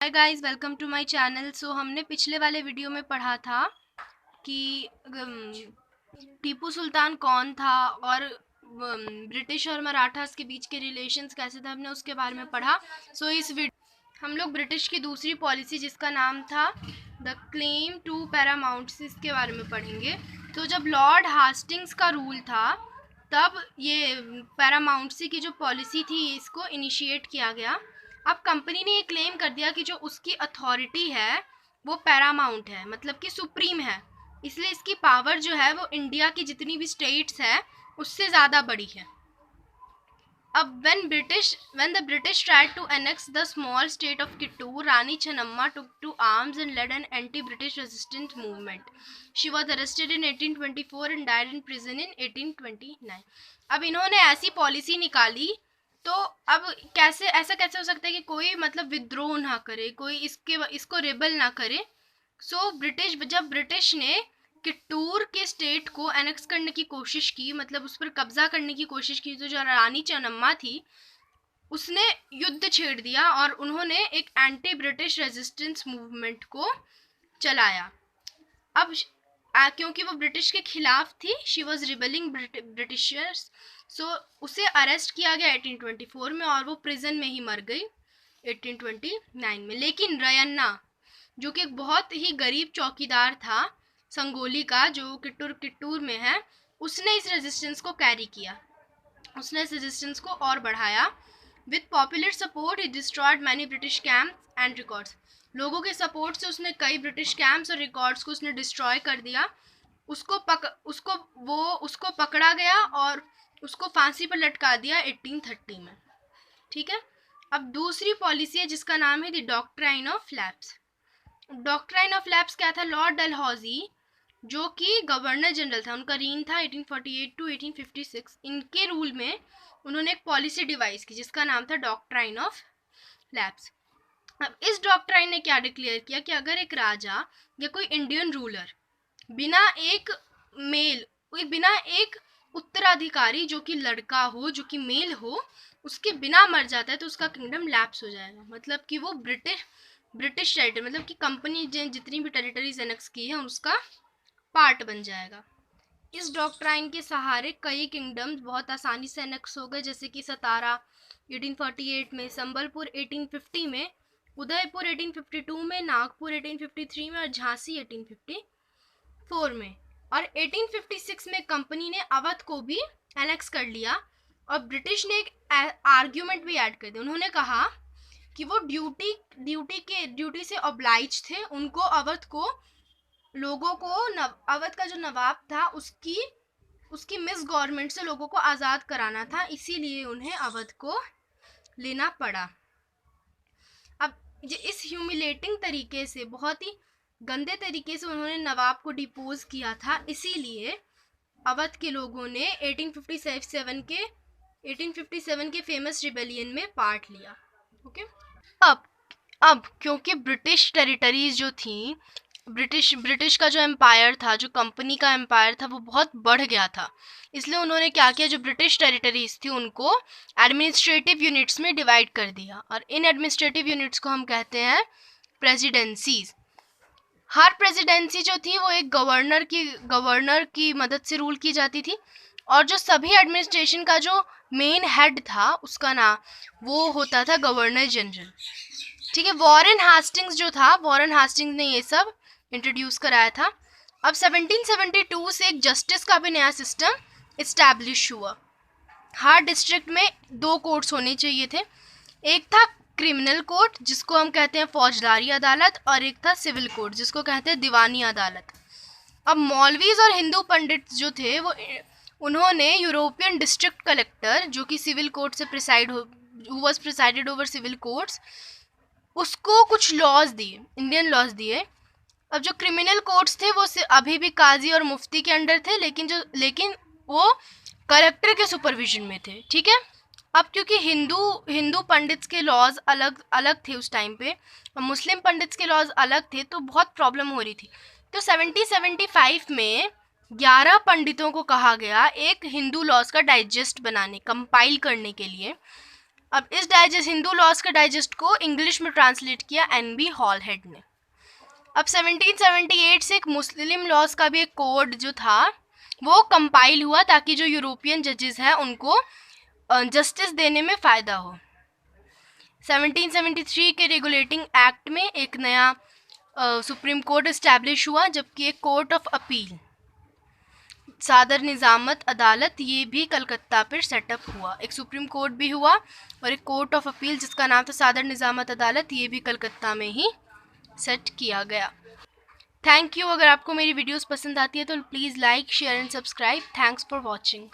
Hi guys, welcome to my channel. So हमने पिछले वाले वीडियो में पढ़ा था कि टीपू सुल्तान कौन था और ब्रिटिश और मराठास के बीच के रिलेशंस कैसे थे, हमने उसके बारे में पढ़ा। सो इस वीडियो हम लोग ब्रिटिश की दूसरी पॉलिसी जिसका नाम था द क्लेम टू पैरामाउंट्स के बारे में पढ़ेंगे। तो जब लॉर्ड हास्टिंग्स का रूल था तब ये पैरामाउंट्सी की जो पॉलिसी थी इसको इनिशिएट किया गया। अब कंपनी ने ये क्लेम कर दिया कि जो उसकी अथॉरिटी है वो पैरामाउंट है, मतलब कि सुप्रीम है, इसलिए इसकी पावर जो है वो इंडिया की जितनी भी स्टेट्स है उससे ज़्यादा बड़ी है। अब when the British tried to annex the small state of Kittur, Rani Channamma took to arms and led an anti-British resistance movement. She was arrested in 1824 and died in prison in 1829. अब इन्होंने ऐसी policy निकाली तो अब कैसे हो सकता है कि कोई मतलब विद्रोह ना करे, कोई इसको रेबल ना करे। जब ब्रिटिश ने कित्तूर के स्टेट को एनेक्स करने की कोशिश की, मतलब उस पर कब्जा करने की कोशिश की, तो जो रानी चन्नम्मा थी उसने युद्ध छेड़ दिया और उन्होंने एक एंटी ब्रिटिश रेजिस्टेंस मूवमेंट को चलाया। अब क्योंकि वो ब्रिटिश के खिलाफ थी, शी वॉज रिबेलिंग ब्रिटिशर्स, सो उसे अरेस्ट किया गया 1824 में और वो प्रिजन में ही मर गई 1829 में। लेकिन रयन्ना जो कि एक बहुत ही गरीब चौकीदार था संगोली का, जो कित्तूर में है, उसने इस रेजिस्टेंस को कैरी किया, उसने इस रेजिस्टेंस को और बढ़ाया। With popular support he destroyed many British camps and records. लोगों के सपोर्ट से उसने कई ब्रिटिश कैंप्स और रिकॉर्ड्स को उसने डिस्ट्रॉय कर दिया। उसको पकड़ा गया और उसको फांसी पर लटका दिया 1830 में। ठीक है। अब दूसरी पॉलिसी है जिसका नाम है the doctrine of lapse. Doctrine of lapse क्या था? लॉर्ड डलहौजी जो कि गवर्नर जनरल था, उनका रीन था 1848 टू 1856। इनके रूल में उन्होंने एक पॉलिसी डिवाइस की जिसका नाम था डॉक्ट्राइन ऑफ लैप्स। अब इस डॉक्ट्राइन ने क्या डिक्लेयर किया कि अगर एक राजा या कोई इंडियन रूलर बिना एक उत्तराधिकारी जो कि लड़का हो, जो कि मेल हो, उसके बिना मर जाता है तो उसका किंगडम लैप्स हो जाएगा। मतलब कि वो ब्रिटिश टेरिटरी, मतलब कि कंपनी जितनी भी टेरिटरीज एनेक्स की है उसका पार्ट बन जाएगा। इस डॉक्ट्राइन के सहारे कई किंगडम्स बहुत आसानी से एनेक्स हो गए, जैसे कि सतारा 1848 में, संबलपुर 1850 में, उदयपुर 1852 में, नागपुर 1853 में और झांसी 1854 में। और 1856 में कंपनी ने अवध को भी एनेक्स कर लिया और ब्रिटिश ने एक आर्ग्यूमेंट भी ऐड कर दिया। उन्होंने कहा कि वो ड्यूटी से ऑब्लाइज थे, उनको अवध को लोगों को अवध का जो नवाब था उसकी मिस गवर्नमेंट से लोगों को आज़ाद कराना था, इसीलिए उन्हें अवध को लेना पड़ा। अब इस ह्यूमिलेटिंग तरीके से, बहुत ही गंदे तरीके से उन्होंने नवाब को डिपोज किया था, इसीलिए अवध के लोगों ने 1857 के फेमस रिबेलियन में पार्ट लिया। ओके। अब क्योंकि ब्रिटिश टेरिटरीज जो थी, ब्रिटिश का जो एम्पायर था, जो कंपनी का एम्पायर था, वो बहुत बढ़ गया था, इसलिए उन्होंने क्या किया, जो ब्रिटिश टेरिटरीज थी उनको एडमिनिस्ट्रेटिव यूनिट्स में डिवाइड कर दिया और इन एडमिनिस्ट्रेटिव यूनिट्स को हम कहते हैं प्रेसिडेंसीज। हर प्रेसिडेंसी जो थी वो एक गवर्नर की मदद से रूल की जाती थी और जो सभी एडमिनिस्ट्रेशन का जो मेन हेड था उसका नाम वो होता था गवर्नर जनरल। ठीक है। वॉरेन हास्टिंग्स ने ये सब इंट्रोड्यूस कराया था। अब 1772 से एक जस्टिस का भी नया सिस्टम इस्टेब्लिश हुआ। हर डिस्ट्रिक्ट में 2 कोर्ट्स होने चाहिए थे। एक था क्रिमिनल कोर्ट जिसको हम कहते हैं फौजदारी अदालत, और एक था सिविल कोर्ट जिसको कहते हैं दीवानी अदालत। अब मौलवीज और हिंदू पंडित जो थे उन्होंने यूरोपियन डिस्ट्रिक्ट कलेक्टर जो कि सिविल कोर्ट से प्रिसाइडेड ओवर सिविल कोर्ट्स, उसको कुछ लॉज दिए, इंडियन लॉज दिए। अब जो क्रिमिनल कोर्ट्स थे वो अभी भी काजी और मुफ्ती के अंडर थे, लेकिन वो कलेक्टर के सुपरविजन में थे। ठीक है। अब क्योंकि हिंदू पंडित्स के लॉज अलग थे उस टाइम पे और मुस्लिम पंडित्स के लॉज अलग थे, तो बहुत प्रॉब्लम हो रही थी। तो 1775 में 11 पंडितों को कहा गया एक हिंदू लॉज का डाइजेस्ट बनाने, कंपाइल करने के लिए। अब इस हिंदू लॉज के डाइजेस्ट को इंग्लिश में ट्रांसलेट किया एनबी हॉलहेड ने। अब 1778 से एक मुस्लिम लॉज का भी एक कोड जो था वो कंपाइल हुआ ताकि जो यूरोपियन जजेस हैं उनको जस्टिस देने में फ़ायदा हो। 1773 के रेगुलेटिंग एक्ट में एक नया सुप्रीम कोर्ट इस्टेब्लिश हुआ, जबकि एक कोर्ट ऑफ अपील सादर निज़ामत अदालत ये भी कलकत्ता पर सेटअप हुआ। एक सुप्रीम कोर्ट भी हुआ और एक कोर्ट ऑफ अपील जिसका नाम था सादर निज़ामत अदालत, ये भी कलकत्ता में ही सेट किया गया। Thank you. अगर आपको मेरी वीडियोस पसंद आती है तो please like share and subscribe. Thanks for watching.